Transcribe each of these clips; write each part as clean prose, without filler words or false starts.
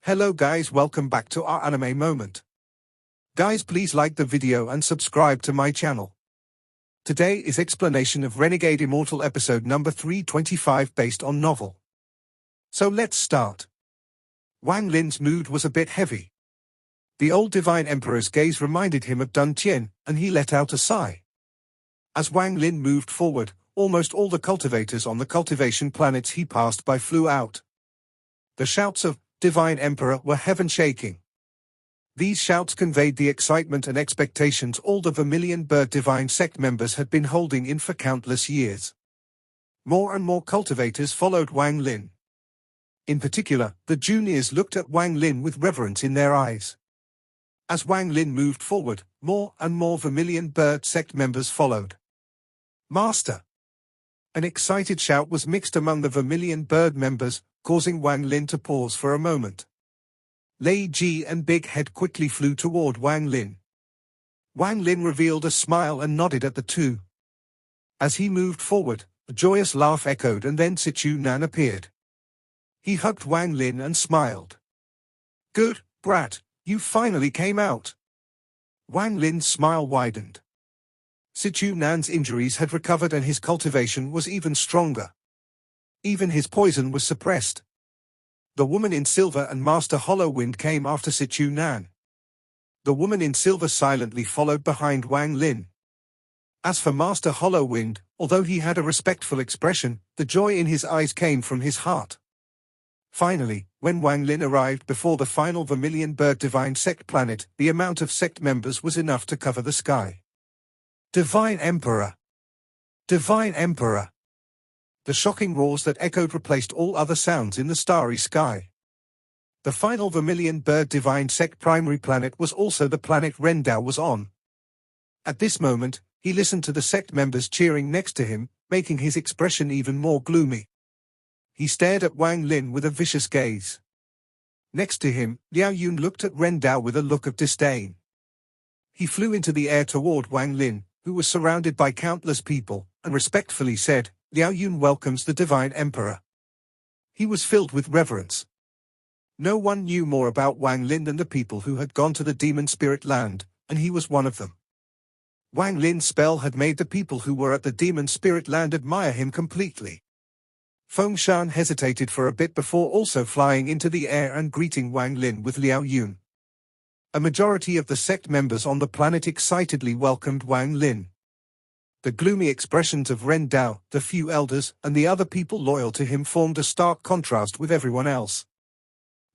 Hello guys, welcome back to our anime moment. Guys, please like the video and subscribe to my channel. Today is explanation of Renegade Immortal episode number 325 based on novel. So let's start. Wang Lin's mood was a bit heavy. The old Divine Emperor's gaze reminded him of Dun Tien, and he let out a sigh. As Wang Lin moved forward, almost all the cultivators on the cultivation planets he passed by flew out. The shouts of Divine Emperor were heaven-shaking. These shouts conveyed the excitement and expectations all the Vermilion Bird Divine Sect members had been holding in for countless years. More and more cultivators followed Wang Lin. In particular, the juniors looked at Wang Lin with reverence in their eyes. As Wang Lin moved forward, more and more Vermilion Bird Sect members followed. Master! An excited shout was mixed among the Vermilion Bird members, causing Wang Lin to pause for a moment. Lei Ji and Big Head quickly flew toward Wang Lin. Wang Lin revealed a smile and nodded at the two. As he moved forward, a joyous laugh echoed and then Sichu Nan appeared. He hugged Wang Lin and smiled. "Good, brat, you finally came out." Wang Lin's smile widened. Sichu Nan's injuries had recovered and his cultivation was even stronger. Even his poison was suppressed. The woman in silver and Master Hollowwind came after Sichu Nan. The woman in silver silently followed behind Wang Lin. As for Master Hollowwind, although he had a respectful expression, the joy in his eyes came from his heart. Finally, when Wang Lin arrived before the final Vermilion Bird Divine Sect planet, the amount of sect members was enough to cover the sky. Divine Emperor! Divine Emperor! The shocking roars that echoed replaced all other sounds in the starry sky. The final Vermilion Bird Divine Sect primary planet was also the planet Ren Dao was on. At this moment, he listened to the sect members cheering next to him, making his expression even more gloomy. He stared at Wang Lin with a vicious gaze. Next to him, Liao Yun looked at Ren Dao with a look of disdain. He flew into the air toward Wang Lin, who was surrounded by countless people, and respectfully said, "Liao Yun welcomes the Divine Emperor." He was filled with reverence. No one knew more about Wang Lin than the people who had gone to the Demon Spirit Land, and he was one of them. Wang Lin's spell had made the people who were at the Demon Spirit Land admire him completely. Feng Shan hesitated for a bit before also flying into the air and greeting Wang Lin with Liao Yun. A majority of the sect members on the planet excitedly welcomed Wang Lin. The gloomy expressions of Ren Dao, the few elders, and the other people loyal to him formed a stark contrast with everyone else.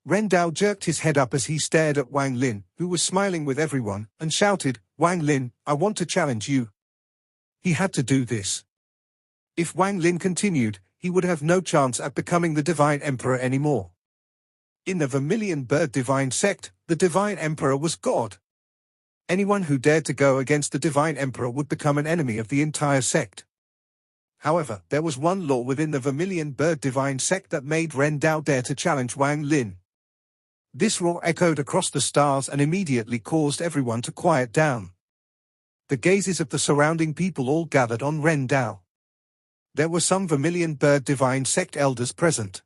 Ren Dao jerked his head up as he stared at Wang Lin, who was smiling with everyone, and shouted, "Wang Lin, I want to challenge you." He had to do this. If Wang Lin continued, he would have no chance at becoming the Divine Emperor anymore. In the Vermilion Bird Divine Sect, the Divine Emperor was God. Anyone who dared to go against the Divine Emperor would become an enemy of the entire sect. However, there was one law within the Vermilion Bird Divine Sect that made Ren Dao dare to challenge Wang Lin. This roar echoed across the stars and immediately caused everyone to quiet down. The gazes of the surrounding people all gathered on Ren Dao. There were some Vermilion Bird Divine Sect elders present.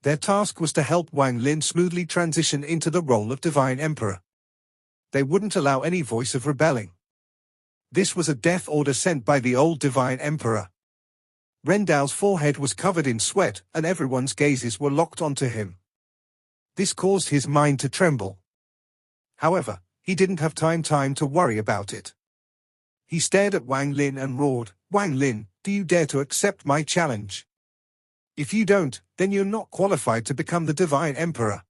Their task was to help Wang Lin smoothly transition into the role of Divine Emperor. They wouldn't allow any voice of rebelling. This was a death order sent by the old Divine Emperor. Ren Dao's forehead was covered in sweat and everyone's gazes were locked onto him. This caused his mind to tremble. However, he didn't have time to worry about it. He stared at Wang Lin and roared, "Wang Lin, do you dare to accept my challenge? If you don't, then you're not qualified to become the Divine Emperor."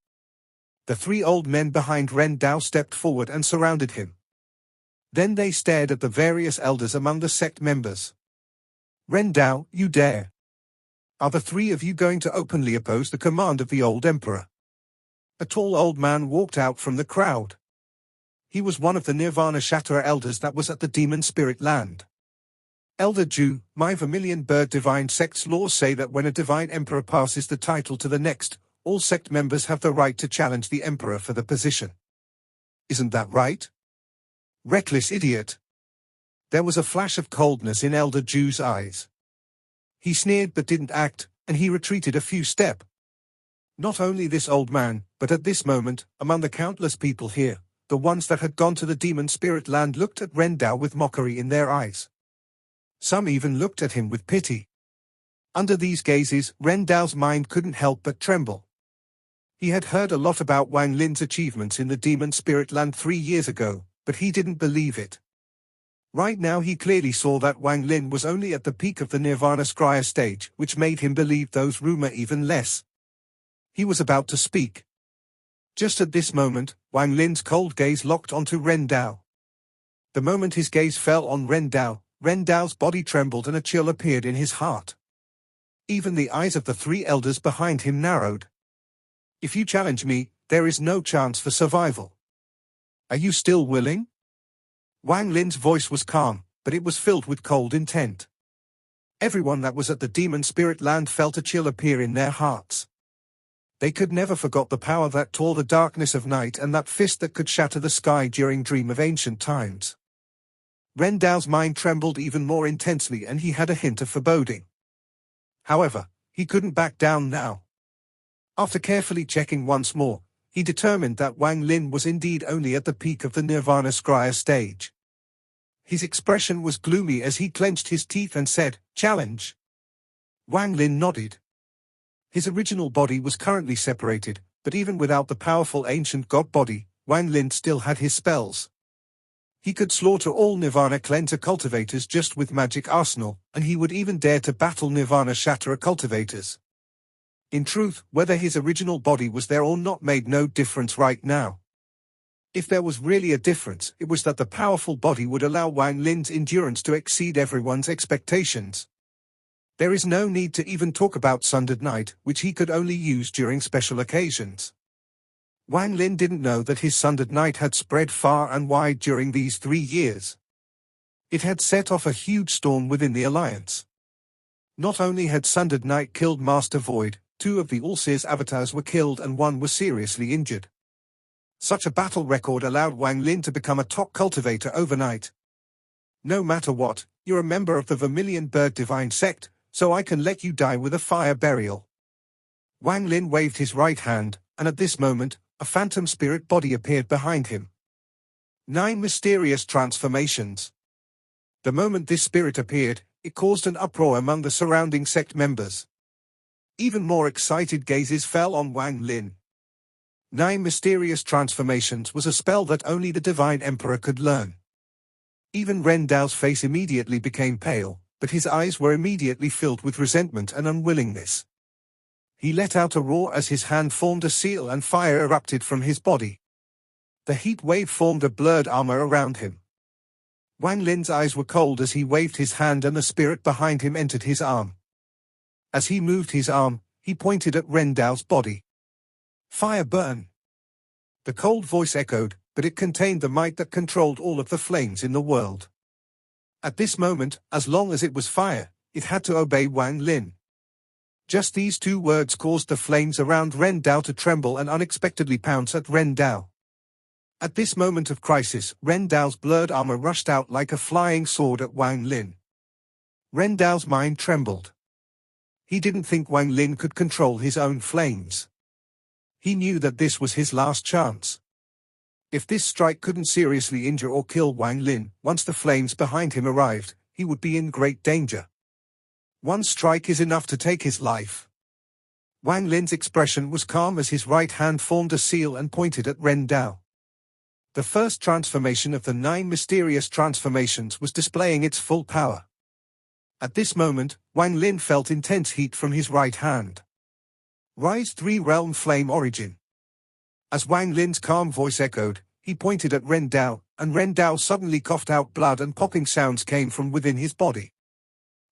The three old men behind Ren Dao stepped forward and surrounded him. Then they stared at the various elders among the sect members. "Ren Dao, you dare? Are the three of you going to openly oppose the command of the old emperor?" A tall old man walked out from the crowd. He was one of the Nirvana Shatterer elders that was at the Demon Spirit Land. "Elder Ju, my Vermilion Bird Divine Sect's laws say that when a Divine Emperor passes the title to the next, all sect members have the right to challenge the Emperor for the position. Isn't that right? Reckless idiot." There was a flash of coldness in Elder Ju's eyes. He sneered but didn't act, and he retreated a few steps. Not only this old man, but at this moment, among the countless people here, the ones that had gone to the demon spirit land looked at Ren Dao with mockery in their eyes. Some even looked at him with pity. Under these gazes, Ren Dao's mind couldn't help but tremble. He had heard a lot about Wang Lin's achievements in the demon spirit land 3 years ago, but he didn't believe it. Right now he clearly saw that Wang Lin was only at the peak of the Nirvana Scryer stage, which made him believe those rumors even less. He was about to speak. Just at this moment, Wang Lin's cold gaze locked onto Ren Dao. The moment his gaze fell on Ren Dao's body trembled and a chill appeared in his heart. Even the eyes of the 3 elders behind him narrowed. If you challenge me, there is no chance for survival. Are you still willing? Wang Lin's voice was calm, but it was filled with cold intent. Everyone that was at the demon spirit land felt a chill appear in their hearts. They could never forget the power that tore the darkness of night and that fist that could shatter the sky during dream of ancient times. Ren Dao's mind trembled even more intensely and he had a hint of foreboding. However, he couldn't back down now. After carefully checking once more, he determined that Wang Lin was indeed only at the peak of the Nirvana Scryer stage. His expression was gloomy as he clenched his teeth and said, "Challenge." Wang Lin nodded. His original body was currently separated, but even without the powerful ancient god body, Wang Lin still had his spells. He could slaughter all Nirvana Cleanser cultivators just with magic arsenal, and he would even dare to battle Nirvana Shatterer cultivators. In truth, whether his original body was there or not made no difference right now. If there was really a difference, it was that the powerful body would allow Wang Lin's endurance to exceed everyone's expectations. There is no need to even talk about Sundered Night, which he could only use during special occasions. Wang Lin didn't know that his Sundered Night had spread far and wide during these 3 years. It had set off a huge storm within the Alliance. Not only had Sundered Night killed Master Void, 2 of the All-Seer's avatars were killed and 1 was seriously injured. Such a battle record allowed Wang Lin to become a top cultivator overnight. No matter what, you're a member of the Vermilion Bird Divine Sect, so I can let you die with a fire burial. Wang Lin waved his right hand, and at this moment, a phantom spirit body appeared behind him. 9 mysterious transformations. The moment this spirit appeared, it caused an uproar among the surrounding sect members. Even more excited gazes fell on Wang Lin. 9 mysterious transformations was a spell that only the Divine Emperor could learn. Even Ren Dao's face immediately became pale, but his eyes were immediately filled with resentment and unwillingness. He let out a roar as his hand formed a seal and fire erupted from his body. The heat wave formed a blurred armor around him. Wang Lin's eyes were cold as he waved his hand and the spirit behind him entered his arm. As he moved his arm, he pointed at Ren Dao's body. "Fire burn." The cold voice echoed, but it contained the might that controlled all of the flames in the world. At this moment, as long as it was fire, it had to obey Wang Lin. Just these 2 words caused the flames around Ren Dao to tremble and unexpectedly pounce at Ren Dao. At this moment of crisis, Ren Dao's blurred armor rushed out like a flying sword at Wang Lin. Ren Dao's mind trembled. He didn't think Wang Lin could control his own flames. He knew that this was his last chance. If this strike couldn't seriously injure or kill Wang Lin, once the flames behind him arrived, he would be in great danger. One strike is enough to take his life. Wang Lin's expression was calm as his right hand formed a seal and pointed at Ren Dao. The first transformation of the 9 mysterious transformations was displaying its full power. At this moment, Wang Lin felt intense heat from his right hand. Rise 3 Realm Flame Origin. As Wang Lin's calm voice echoed, he pointed at Ren Dao, and Ren Dao suddenly coughed out blood and popping sounds came from within his body.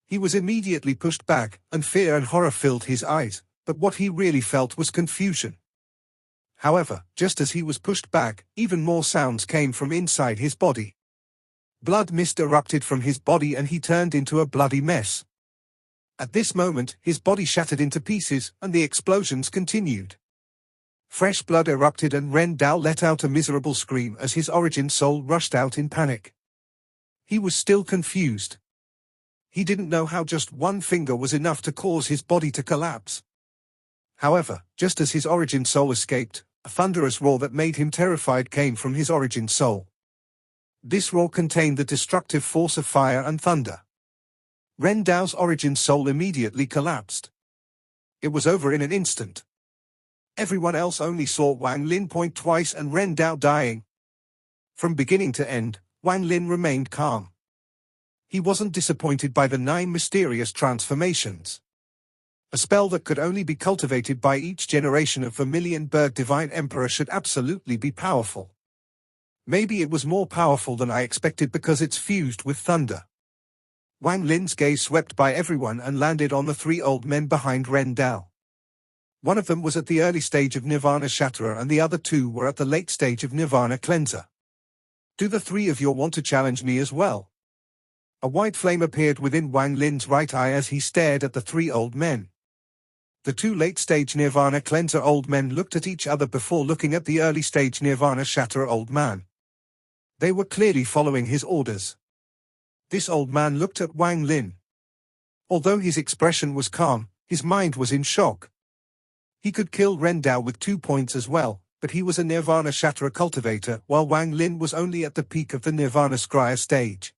He was immediately pushed back, and fear and horror filled his eyes, but what he really felt was confusion. However, just as he was pushed back, even more sounds came from inside his body. Blood mist erupted from his body and he turned into a bloody mess. At this moment, his body shattered into pieces, and the explosions continued. Fresh blood erupted and Ren Dao let out a miserable scream as his origin soul rushed out in panic. He was still confused. He didn't know how just 1 finger was enough to cause his body to collapse. However, just as his origin soul escaped, a thunderous roar that made him terrified came from his origin soul. This roar contained the destructive force of fire and thunder. Ren Dao's origin soul immediately collapsed. It was over in an instant. Everyone else only saw Wang Lin point twice and Ren Dao dying. From beginning to end, Wang Lin remained calm. He wasn't disappointed by the 9 mysterious transformations. A spell that could only be cultivated by each generation of Vermilion Bird Divine Emperor should absolutely be powerful. Maybe it was more powerful than I expected because it's fused with thunder. Wang Lin's gaze swept by everyone and landed on the 3 old men behind Ren Dao. One of them was at the early stage of Nirvana Shatterer and the other 2 were at the late stage of Nirvana Cleanser. Do the 3 of you want to challenge me as well? A white flame appeared within Wang Lin's right eye as he stared at the 3 old men. The 2 late-stage Nirvana Cleanser old men looked at each other before looking at the early-stage Nirvana Shatterer old man. They were clearly following his orders. This old man looked at Wang Lin. Although his expression was calm, his mind was in shock. He could kill Ren Dao with 2 points as well, but he was a Nirvana Shatterer cultivator while Wang Lin was only at the peak of the Nirvana Scryer stage.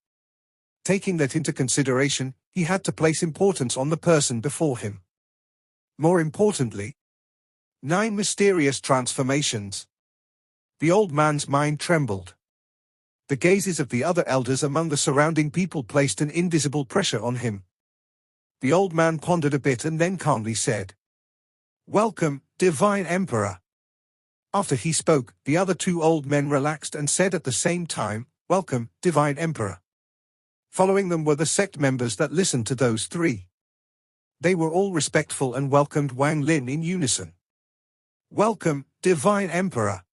Taking that into consideration, he had to place importance on the person before him. More importantly, 9 mysterious transformations. The old man's mind trembled. The gazes of the other elders among the surrounding people placed an invisible pressure on him. The old man pondered a bit and then calmly said, "Welcome, Divine Emperor." After he spoke, the other 2 old men relaxed and said at the same time, "Welcome, Divine Emperor." Following them were the sect members that listened to those 3. They were all respectful and welcomed Wang Lin in unison. "Welcome, Divine Emperor."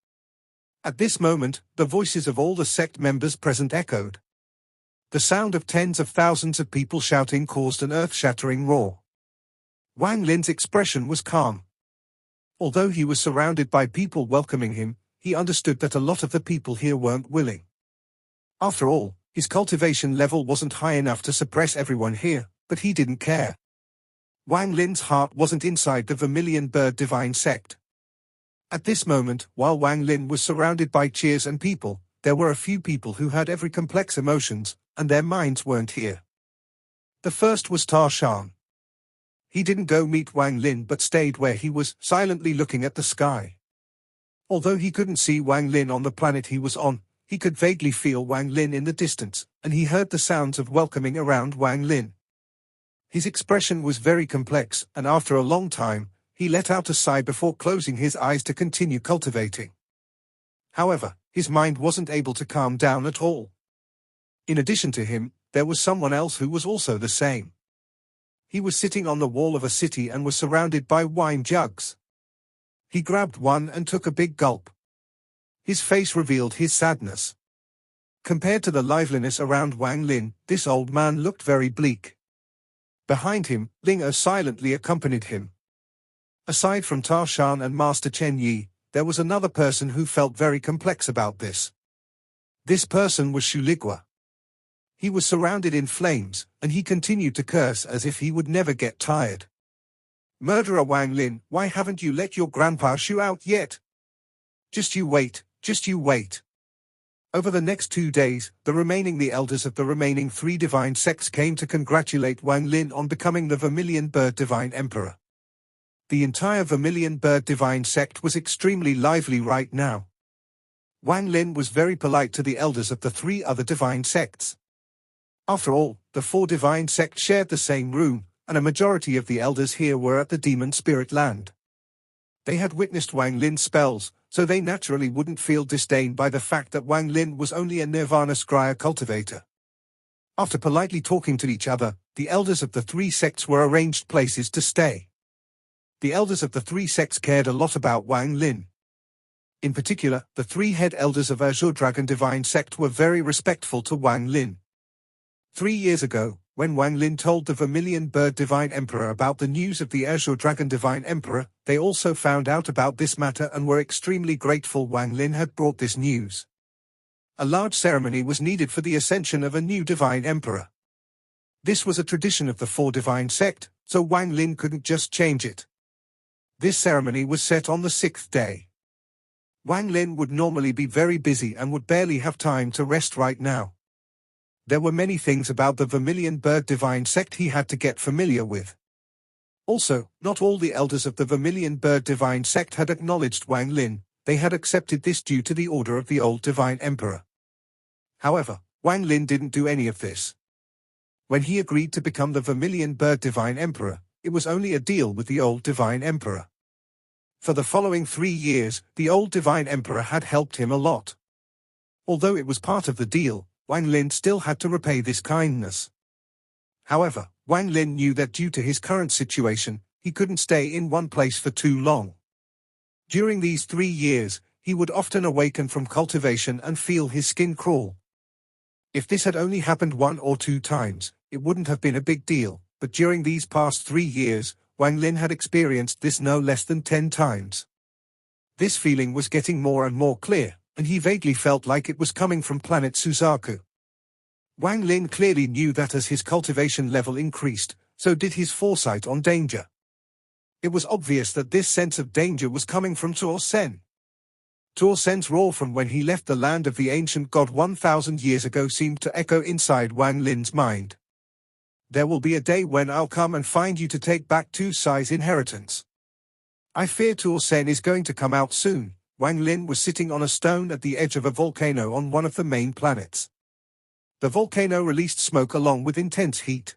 At this moment, the voices of all the sect members present echoed. The sound of tens of thousands of people shouting caused an earth-shattering roar. Wang Lin's expression was calm. Although he was surrounded by people welcoming him, he understood that a lot of the people here weren't willing. After all, his cultivation level wasn't high enough to suppress everyone here, but he didn't care. Wang Lin's heart wasn't inside the Vermilion Bird Divine sect. At this moment, while Wang Lin was surrounded by cheers and people, there were a few people who had every complex emotions, and their minds weren't here. The first was Tar Shan. He didn't go meet Wang Lin but stayed where he was, silently looking at the sky. Although he couldn't see Wang Lin on the planet he was on, he could vaguely feel Wang Lin in the distance, and he heard the sounds of welcoming around Wang Lin. His expression was very complex, and after a long time, he let out a sigh before closing his eyes to continue cultivating. However, his mind wasn't able to calm down at all. In addition to him, there was someone else who was also the same. He was sitting on the wall of a city and was surrounded by wine jugs. He grabbed one and took a big gulp. His face revealed his sadness. Compared to the liveliness around Wang Lin, this old man looked very bleak. Behind him, Ling silently accompanied him. Aside from Tar Shan and Master Chen Yi, there was another person who felt very complex about this. This person was Shuligua. He was surrounded in flames, and he continued to curse as if he would never get tired. "Murderer Wang Lin, why haven't you let your grandpa Shu out yet? Just you wait, just you wait." Over the next 2 days, the elders of the remaining 3 divine sects came to congratulate Wang Lin on becoming the Vermilion Bird Divine Emperor. The entire Vermilion Bird Divine sect was extremely lively right now. Wang Lin was very polite to the elders of the 3 other divine sects. After all, the 4 divine sects shared the same room, and a majority of the elders here were at the Demon Spirit Land. They had witnessed Wang Lin's spells, so they naturally wouldn't feel disdain by the fact that Wang Lin was only a Nirvana Scryer cultivator. After politely talking to each other, the elders of the 3 sects were arranged places to stay. The elders of the 3 sects cared a lot about Wang Lin. In particular, the 3 head elders of Azure Dragon Divine sect were very respectful to Wang Lin. 3 years ago, when Wang Lin told the Vermilion Bird Divine Emperor about the news of the Azure Dragon Divine Emperor, they also found out about this matter and were extremely grateful Wang Lin had brought this news. A large ceremony was needed for the ascension of a new Divine Emperor. This was a tradition of the 4 divine sect, so Wang Lin couldn't just change it. This ceremony was set on the 6th day. Wang Lin would normally be very busy and would barely have time to rest right now. There were many things about the Vermilion Bird Divine Sect he had to get familiar with. Also, not all the elders of the Vermilion Bird Divine Sect had acknowledged Wang Lin. They had accepted this due to the order of the old Divine Emperor. However, Wang Lin didn't do any of this. When he agreed to become the Vermilion Bird Divine Emperor, it was only a deal with the old Divine Emperor. For the following 3 years, the old Divine Emperor had helped him a lot. Although it was part of the deal, Wang Lin still had to repay this kindness. However, Wang Lin knew that due to his current situation, he couldn't stay in one place for too long. During these 3 years, he would often awaken from cultivation and feel his skin crawl. If this had only happened 1 or 2 times, it wouldn't have been a big deal, but during these past 3 years, Wang Lin had experienced this no less than 10 times. This feeling was getting more and more clear, and he vaguely felt like it was coming from planet Suzaku. Wang Lin clearly knew that as his cultivation level increased, so did his foresight on danger. It was obvious that this sense of danger was coming from Tuo Sen. Tuo Sen's roar from when he left the land of the ancient god 1,000 years ago seemed to echo inside Wang Lin's mind. There will be a day when I'll come and find you to take back Tu Sai's inheritance. I fear Tuo Sen is going to come out soon. Wang Lin was sitting on a stone at the edge of a volcano on one of the main planets. The volcano released smoke along with intense heat.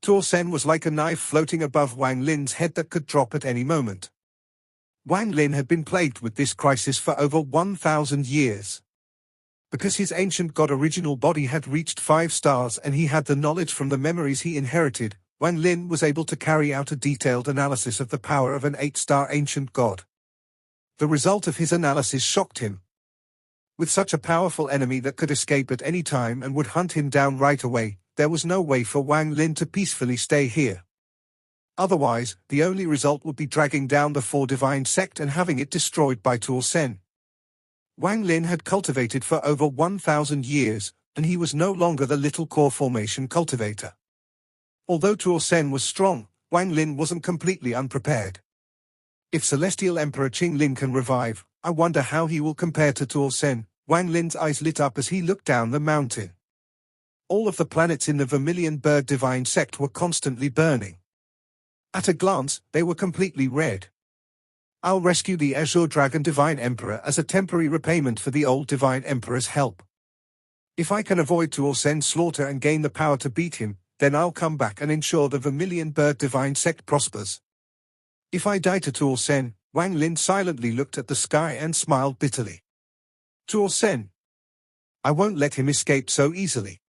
Tuo Sen was like a knife floating above Wang Lin's head that could drop at any moment. Wang Lin had been plagued with this crisis for over 1,000 years. Because his ancient god original body had reached 5 stars and he had the knowledge from the memories he inherited, Wang Lin was able to carry out a detailed analysis of the power of an 8-star ancient god. The result of his analysis shocked him. With such a powerful enemy that could escape at any time and would hunt him down right away, there was no way for Wang Lin to peacefully stay here. Otherwise, the only result would be dragging down the 4 Divine Sect and having it destroyed by Tuo Sen. Wang Lin had cultivated for over 1,000 years, and he was no longer the little core formation cultivator. Although Tuo Sen was strong, Wang Lin wasn't completely unprepared. If Celestial Emperor Qing Lin can revive, I wonder how he will compare to Tuo Sen. Wang Lin's eyes lit up as he looked down the mountain. All of the planets in the Vermilion Bird Divine Sect were constantly burning. At a glance, they were completely red. I'll rescue the Azure Dragon Divine Emperor as a temporary repayment for the old Divine Emperor's help. If I can avoid Tuo Sen's slaughter and gain the power to beat him, then I'll come back and ensure the Vermilion Bird Divine Sect prospers. If I die to Tuo Sen, Wang Lin silently looked at the sky and smiled bitterly. Tuo Sen. I won't let him escape so easily.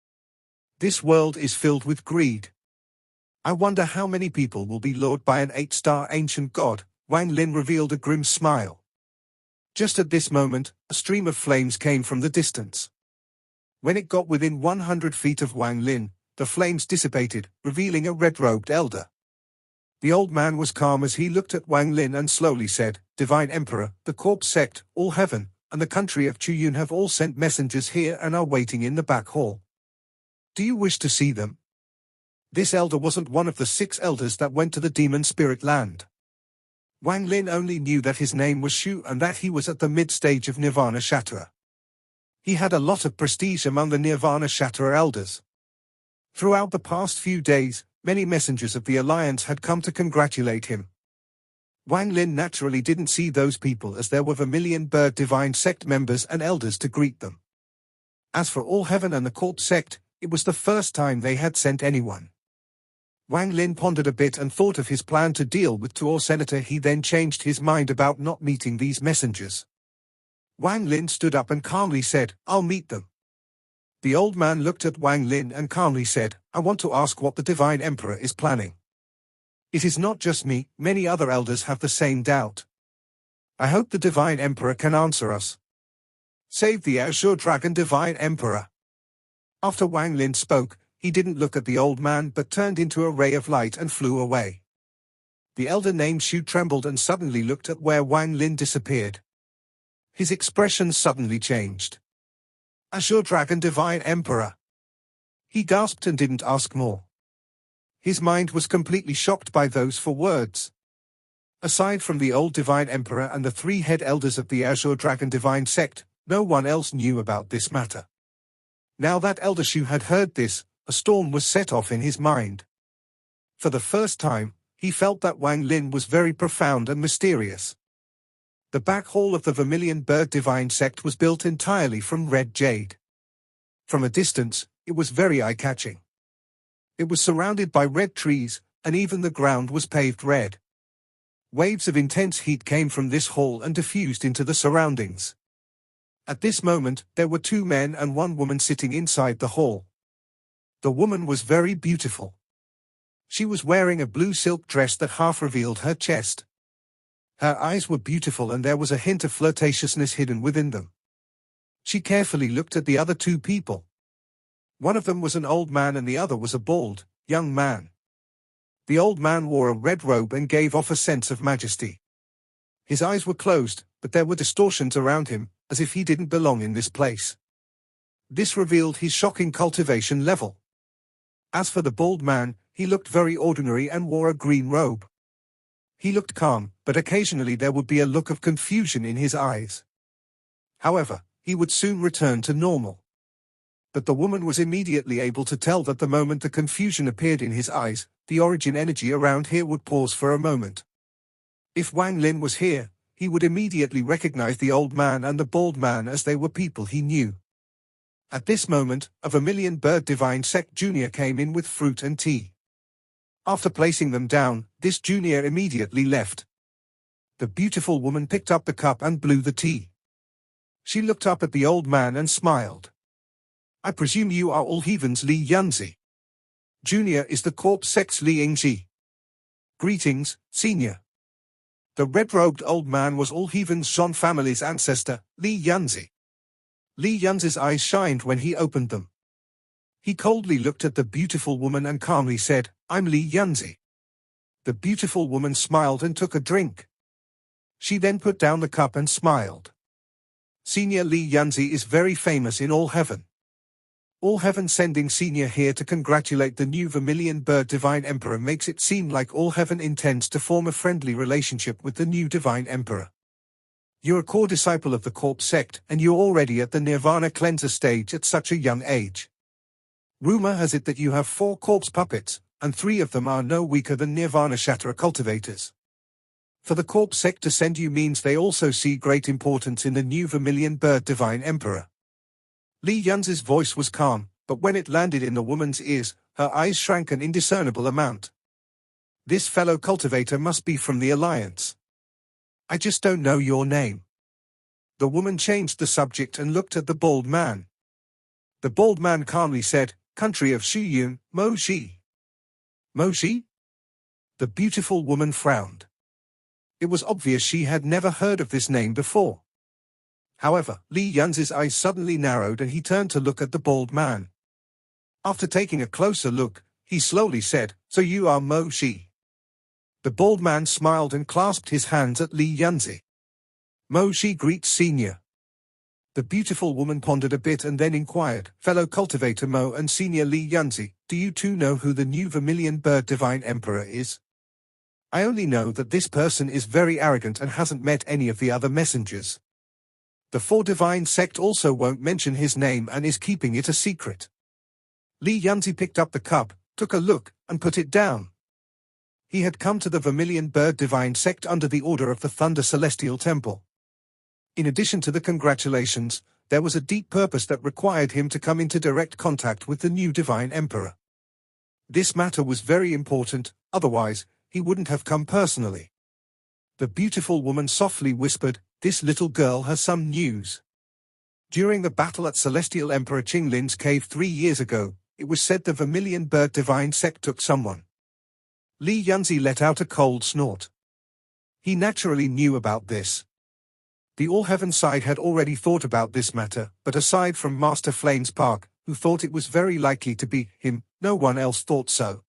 This world is filled with greed. I wonder how many people will be lured by an 8-star ancient god. Wang Lin revealed a grim smile. Just at this moment, a stream of flames came from the distance. When it got within 100 feet of Wang Lin, the flames dissipated, revealing a red-robed elder. The old man was calm as he looked at Wang Lin and slowly said, Divine Emperor, the Corpse Sect, all heaven, and the country of Chuyun have all sent messengers here and are waiting in the back hall. Do you wish to see them? This elder wasn't one of the 6 elders that went to the demon spirit land. Wang Lin only knew that his name was Shu and that he was at the mid-stage of Nirvana Shatterer. He had a lot of prestige among the Nirvana Shatterer elders. Throughout the past few days, many messengers of the Alliance had come to congratulate him. Wang Lin naturally didn't see those people as there were Vermilion Bird Divine Sect members and elders to greet them. As for All Heaven and the Corpse Sect, it was the first time they had sent anyone. Wang Lin pondered a bit and thought of his plan to deal with Tuo Senator. He then changed his mind about not meeting these messengers. Wang Lin stood up and calmly said, I'll meet them. The old man looked at Wang Lin and calmly said, I want to ask what the Divine Emperor is planning. It is not just me, many other elders have the same doubt. I hope the Divine Emperor can answer us. Save the Azure Dragon Divine Emperor. After Wang Lin spoke, he didn't look at the old man but turned into a ray of light and flew away. The elder named Shu trembled and suddenly looked at where Wang Lin disappeared. His expression suddenly changed. Azure Dragon Divine Emperor. He gasped and didn't ask more. His mind was completely shocked by those 4 words. Aside from the old Divine Emperor and the three head elders of the Azure Dragon Divine Sect, no one else knew about this matter. Now that Elder Shu had heard this, a storm was set off in his mind. For the first time, he felt that Wang Lin was very profound and mysterious. The back hall of the Vermilion Bird Divine Sect was built entirely from red jade. From a distance, it was very eye-catching. It was surrounded by red trees, and even the ground was paved red. Waves of intense heat came from this hall and diffused into the surroundings. At this moment, there were 2 men and 1 woman sitting inside the hall. The woman was very beautiful. She was wearing a blue silk dress that half revealed her chest. Her eyes were beautiful and there was a hint of flirtatiousness hidden within them. She carefully looked at the other 2 people. One of them was an old man and the other was a bald, young man. The old man wore a red robe and gave off a sense of majesty. His eyes were closed, but there were distortions around him, as if he didn't belong in this place. This revealed his shocking cultivation level. As for the bald man, he looked very ordinary and wore a green robe. He looked calm, but occasionally there would be a look of confusion in his eyes. However, he would soon return to normal. But the woman was immediately able to tell that the moment the confusion appeared in his eyes, the origin energy around here would pause for a moment. If Wang Lin was here, he would immediately recognize the old man and the bald man as they were people he knew. At this moment, a Vermilion Bird Divine Sect Junior came in with fruit and tea. After placing them down, this junior immediately left. The beautiful woman picked up the cup and blew the tea. She looked up at the old man and smiled. "I presume you are all heathens Li Yunzi. Junior is the corpse sect's Li Yingji. Greetings, senior." The red-robed old man was all heathens Zhon family's ancestor, Li Yunzi. Li Yunzi's eyes shined when he opened them. He coldly looked at the beautiful woman and calmly said, "I'm Li Yunzi." The beautiful woman smiled and took a drink. She then put down the cup and smiled. "Senior Li Yunzi is very famous in all heaven. All heaven sending Senior here to congratulate the new Vermilion Bird Divine Emperor makes it seem like all heaven intends to form a friendly relationship with the new Divine Emperor. You're a core disciple of the Corpse sect and you're already at the Nirvana Cleanser stage at such a young age. Rumor has it that you have 4 corpse puppets, and 3 of them are no weaker than Nirvana Shatterer cultivators. For the Corpse sect to send you means they also see great importance in the new Vermilion Bird Divine Emperor." Li Yunzi's voice was calm, but when it landed in the woman's ears, her eyes shrank an indiscernible amount. "This fellow cultivator must be from the Alliance. I just don't know your name." The woman changed the subject and looked at the bald man. The bald man calmly said, "Country of Shuyun, Mo Shi." "Mo Shi?" The beautiful woman frowned. It was obvious she had never heard of this name before. However, Li Yunzi's eyes suddenly narrowed and he turned to look at the bald man. After taking a closer look, he slowly said, "So you are Mo Shi." The bald man smiled and clasped his hands at Li Yunzi. "Mo Shi greets Senior." The beautiful woman pondered a bit and then inquired, "Fellow cultivator Mo and Senior Li Yunzi, do you two know who the new Vermilion Bird Divine Emperor is?" "I only know that this person is very arrogant and hasn't met any of the other messengers. The 4 Divine Sect also won't mention his name and is keeping it a secret." Li Yunzi picked up the cup, took a look, and put it down. He had come to the Vermilion Bird Divine Sect under the order of the Thunder Celestial Temple. In addition to the congratulations, there was a deep purpose that required him to come into direct contact with the new Divine Emperor. This matter was very important, otherwise, he wouldn't have come personally. The beautiful woman softly whispered, "This little girl has some news." During the battle at Celestial Emperor Qinglin's cave 3 years ago, it was said the Vermilion Bird Divine Sect took someone. Li Yunzi let out a cold snort. He naturally knew about this. The All-Heaven side had already thought about this matter, but aside from Master Flames Park, who thought it was very likely to be him, no one else thought so.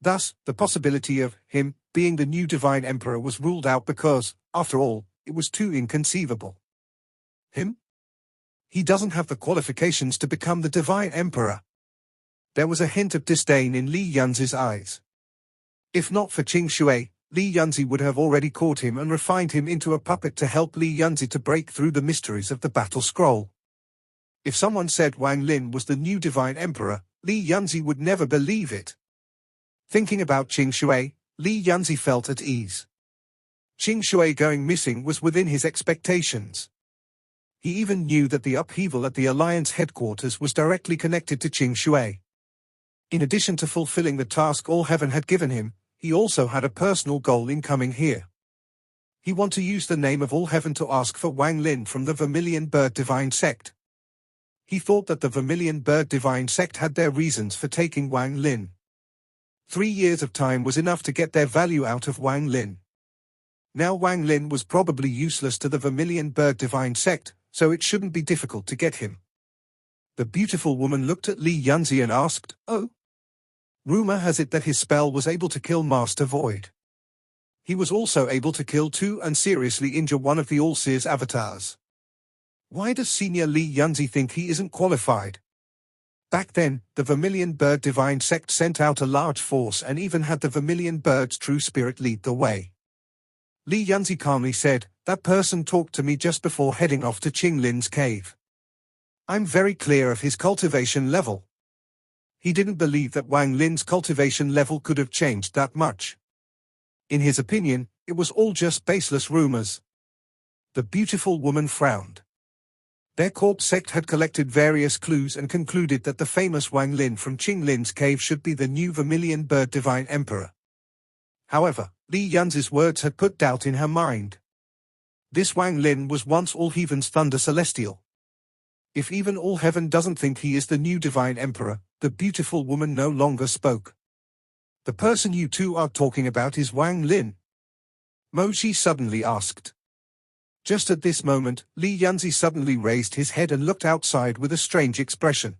Thus, the possibility of him being the new Divine Emperor was ruled out because, after all, it was too inconceivable. Him? He doesn't have the qualifications to become the Divine Emperor. There was a hint of disdain in Li Yunzi's eyes. If not for Qing Shui, Li Yunzi would have already caught him and refined him into a puppet to help Li Yunzi to break through the mysteries of the battle scroll. If someone said Wang Lin was the new divine emperor, Li Yunzi would never believe it. Thinking about Qing Shui, Li Yunzi felt at ease. Qing Shui going missing was within his expectations. He even knew that the upheaval at the Alliance headquarters was directly connected to Qing Shui. In addition to fulfilling the task All Heaven had given him, he also had a personal goal in coming here. He wanted to use the name of All Heaven to ask for Wang Lin from the Vermilion Bird Divine Sect. He thought that the Vermilion Bird Divine Sect had their reasons for taking Wang Lin. 3 years of time was enough to get their value out of Wang Lin. Now Wang Lin was probably useless to the Vermilion Bird Divine Sect, so it shouldn't be difficult to get him. The beautiful woman looked at Li Yunzi and asked, "Oh? Rumor has it that his spell was able to kill Master Void. He was also able to kill 2 and seriously injure one of the All-Seer's avatars. Why does Senior Li Yunzi think he isn't qualified?" Back then, the Vermilion Bird Divine Sect sent out a large force and even had the Vermilion Bird's true spirit lead the way. Li Yunzi calmly said, "That person talked to me just before heading off to Qing Lin's cave. I'm very clear of his cultivation level." He didn't believe that Wang Lin's cultivation level could have changed that much. In his opinion, it was all just baseless rumors. The beautiful woman frowned. Their corp sect had collected various clues and concluded that the famous Wang Lin from Qing Lin's cave should be the new Vermilion Bird Divine Emperor. However, Li Yunzi's words had put doubt in her mind. This Wang Lin was once All Heaven's Thunder Celestial. If even All Heaven doesn't think he is the new Divine Emperor, the beautiful woman no longer spoke. "The person you two are talking about is Wang Lin?" Moji suddenly asked. Just at this moment, Li Yunzi suddenly raised his head and looked outside with a strange expression.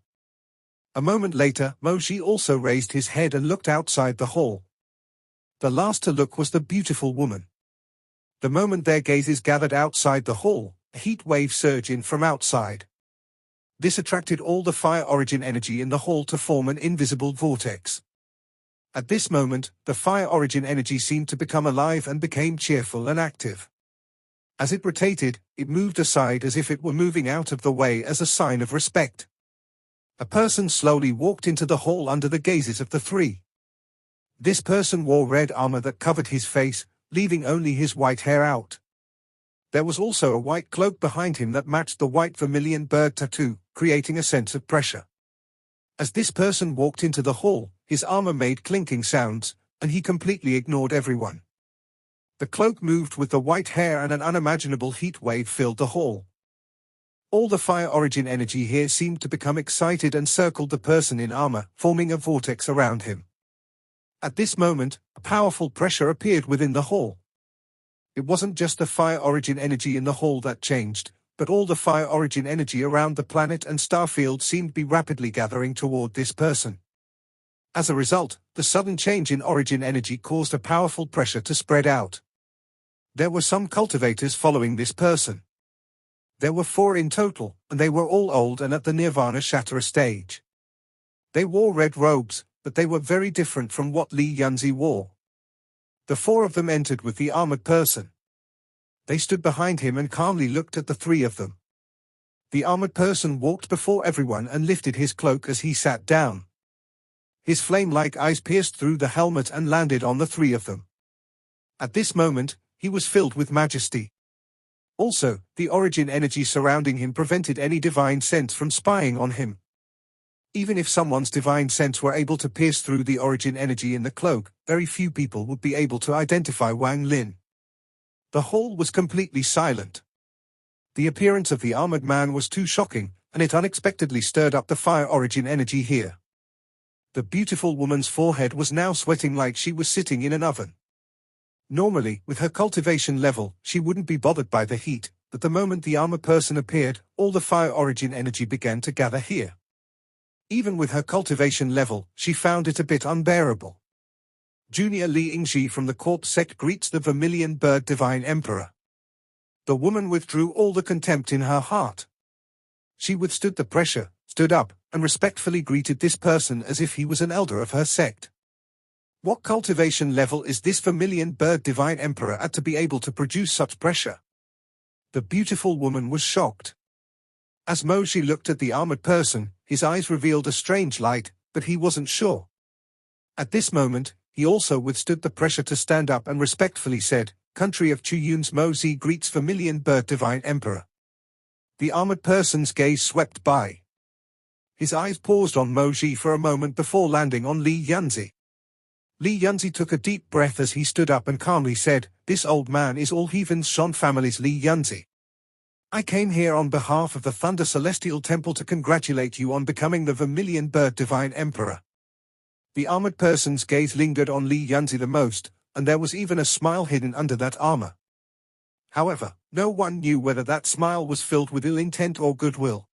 A moment later, Moji also raised his head and looked outside the hall. The last to look was the beautiful woman. The moment their gazes gathered outside the hall, a heat wave surged in from outside. This attracted all the fire origin energy in the hall to form an invisible vortex. At this moment, the fire origin energy seemed to become alive and became cheerful and active. As it rotated, it moved aside as if it were moving out of the way as a sign of respect. A person slowly walked into the hall under the gazes of the three. This person wore red armor that covered his face, leaving only his white hair out. There was also a white cloak behind him that matched the white vermilion bird tattoo, creating a sense of pressure. As this person walked into the hall, his armor made clinking sounds, and he completely ignored everyone. The cloak moved with the white hair and an unimaginable heat wave filled the hall. All the fire origin energy here seemed to become excited and circled the person in armor, forming a vortex around him. At this moment, a powerful pressure appeared within the hall. It wasn't just the fire origin energy in the hall that changed, but all the fire origin energy around the planet and star field seemed to be rapidly gathering toward this person. As a result, the sudden change in origin energy caused a powerful pressure to spread out. There were some cultivators following this person. There were 4 in total, and they were all old and at the Nirvana Shatterer stage. They wore red robes, but they were very different from what Li Yunzi wore. The 4 of them entered with the armored person. They stood behind him and calmly looked at the 3 of them. The armored person walked before everyone and lifted his cloak as he sat down. His flame-like eyes pierced through the helmet and landed on the 3 of them. At this moment, he was filled with majesty. Also, the origin energy surrounding him prevented any divine sense from spying on him. Even if someone's divine sense were able to pierce through the origin energy in the cloak, very few people would be able to identify Wang Lin. The hall was completely silent. The appearance of the armored man was too shocking, and it unexpectedly stirred up the fire origin energy here. The beautiful woman's forehead was now sweating like she was sitting in an oven. Normally, with her cultivation level, she wouldn't be bothered by the heat, but the moment the armor person appeared, all the fire origin energy began to gather here. Even with her cultivation level, she found it a bit unbearable. Junior Li Yingxi from the Corp sect greets the Vermilion Bird Divine Emperor. The woman withdrew all the contempt in her heart. She withstood the pressure, stood up, and respectfully greeted this person as if he was an elder of her sect. What cultivation level is this vermilion bird divine emperor at to be able to produce such pressure? The beautiful woman was shocked. As Moji looked at the armored person, his eyes revealed a strange light, but he wasn't sure. At this moment, he also withstood the pressure to stand up and respectfully said, "Country of Chuyun's Mozi greets vermilion bird divine emperor." The armored person's gaze swept by. His eyes paused on Moji for a moment before landing on Li Yanzi. Li Yanzi took a deep breath as he stood up and calmly said, "This old man is all heathens Shan family's Li Yanzi. I came here on behalf of the Thunder Celestial Temple to congratulate you on becoming the vermilion bird divine emperor." The armored person's gaze lingered on Li Yanzi the most, and there was even a smile hidden under that armor. However, no one knew whether that smile was filled with ill intent or goodwill.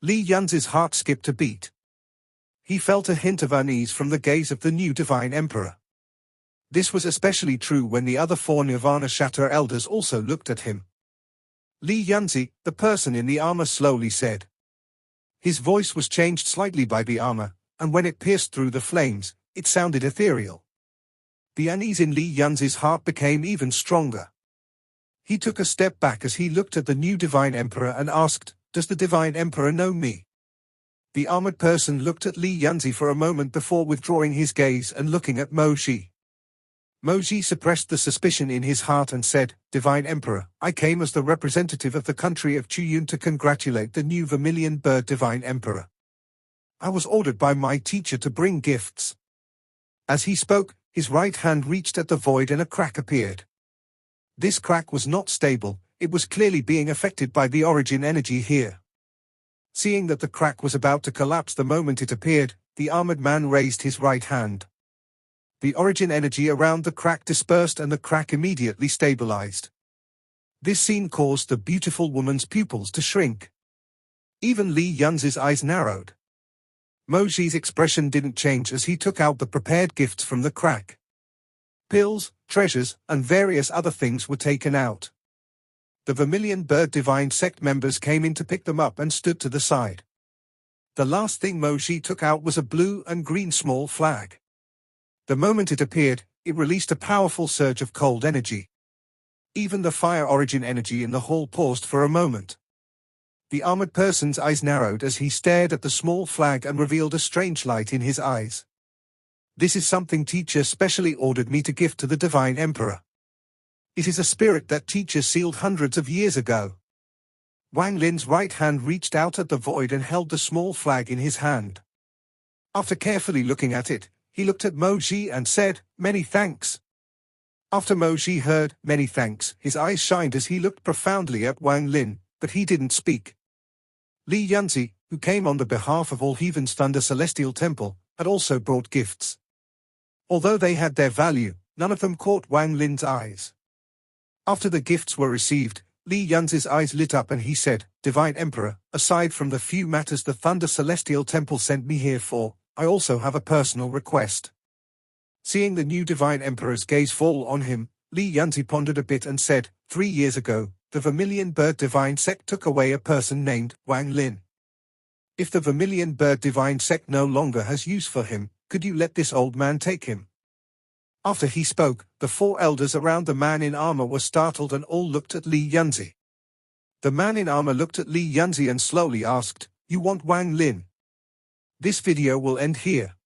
Li Yanzi's heart skipped a beat. He felt a hint of unease from the gaze of the new divine emperor. This was especially true when the other four Nirvana Shatter elders also looked at him. Li Yanzi, the person in the armor, slowly said. His voice was changed slightly by the armor, and when it pierced through the flames, it sounded ethereal. The unease in Li Yanzi's heart became even stronger. He took a step back as he looked at the new divine emperor and asked, "Does the divine emperor know me?" The armored person looked at Li Yanzi for a moment before withdrawing his gaze and looking at Moji. Moji suppressed the suspicion in his heart and said, "Divine Emperor, I came as the representative of the country of Chuyun to congratulate the new vermilion bird divine emperor. I was ordered by my teacher to bring gifts." As he spoke, his right hand reached at the void and a crack appeared. This crack was not stable, it was clearly being affected by the origin energy here. Seeing that the crack was about to collapse the moment it appeared, the armored man raised his right hand. The origin energy around the crack dispersed and the crack immediately stabilized. This scene caused the beautiful woman's pupils to shrink. Even Li Yanzi's eyes narrowed. Moji's expression didn't change as he took out the prepared gifts from the crack. Pills, treasures, and various other things were taken out. The Vermilion Bird Divine Sect members came in to pick them up and stood to the side. The last thing Moji took out was a blue and green small flag. The moment it appeared, it released a powerful surge of cold energy. Even the fire origin energy in the hall paused for a moment. The armored person's eyes narrowed as he stared at the small flag and revealed a strange light in his eyes. "This is something teacher specially ordered me to gift to the Divine Emperor. It is a spirit that teacher sealed hundreds of years ago." Wang Lin's right hand reached out at the void and held the small flag in his hand. After carefully looking at it, he looked at Moji and said, "Many thanks." After Moji heard, "Many thanks," his eyes shined as he looked profoundly at Wang Lin, but he didn't speak. Li Yanzi, who came on the behalf of all heathens Thunder Celestial Temple, had also brought gifts. Although they had their value, none of them caught Wang Lin's eyes. After the gifts were received, Li Yanzi's eyes lit up and he said, "Divine Emperor, aside from the few matters the Thunder Celestial Temple sent me here for, I also have a personal request." Seeing the new Divine Emperor's gaze fall on him, Li Yanzi pondered a bit and said, 3 years ago, the Vermilion Bird Divine Sect took away a person named Wang Lin. If the Vermilion Bird Divine Sect no longer has use for him, could you let this old man take him?" After he spoke, the four elders around the man in armor were startled and all looked at Li Yanzi. The man in armor looked at Li Yanzi and slowly asked, "You want Wang Lin?" This video will end here.